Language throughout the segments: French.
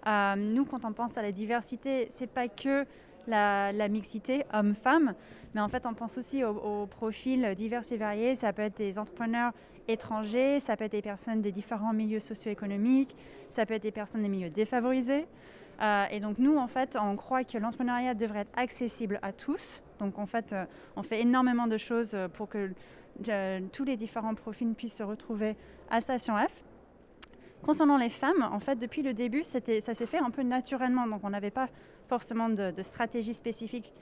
Nous, quand on pense à la diversité, c'est pas que la mixité homme-femme, mais en fait, on pense aussi aux profils divers et variés. Ça peut être des entrepreneurs étrangers, ça peut être des personnes des différents milieux socio-économiques, ça peut être des personnes des milieux défavorisés. Et donc nous, en fait, on croit que l'entrepreneuriat devrait être accessible à tous. Donc en fait, on fait énormément de choses pour que tous les différents profils puissent se retrouver à Station F. Concernant les femmes, en fait, depuis le début, ça s'est fait un peu naturellement. Donc on n'avait pas forcément de stratégie spécifique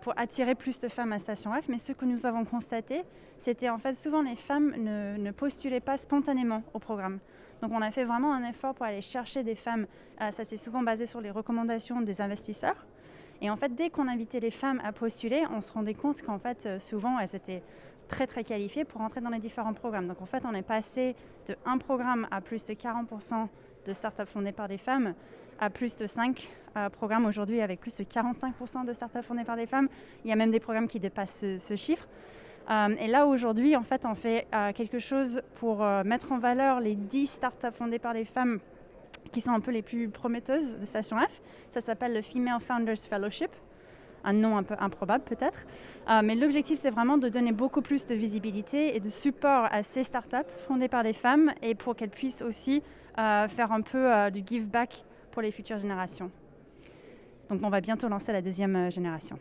pour attirer plus de femmes à Station F. Mais ce que nous avons constaté, c'était en fait souvent les femmes ne postulaient pas spontanément au programme. Donc on a fait vraiment un effort pour aller chercher des femmes. Ça s'est souvent basé sur les recommandations des investisseurs. Et en fait, dès qu'on invitait les femmes à postuler, on se rendait compte qu'en fait, souvent, elles étaient très très qualifiées pour entrer dans les différents programmes. Donc en fait, on est passé de un programme à plus de 40% de startups fondées par des femmes à plus de 5 programmes aujourd'hui avec plus de 45% de startups fondées par des femmes. Il y a même des programmes qui dépassent ce chiffre. Et là, aujourd'hui, en fait, on fait quelque chose pour mettre en valeur les 10 startups fondées par les femmes qui sont un peu les plus prometteuses de Station F. Ça s'appelle le Female Founders Fellowship. Un nom un peu improbable peut-être. Mais l'objectif, c'est vraiment de donner beaucoup plus de visibilité et de support à ces startups fondées par les femmes et pour qu'elles puissent aussi faire un peu du give back pour les futures générations. Donc on va bientôt lancer la deuxième génération.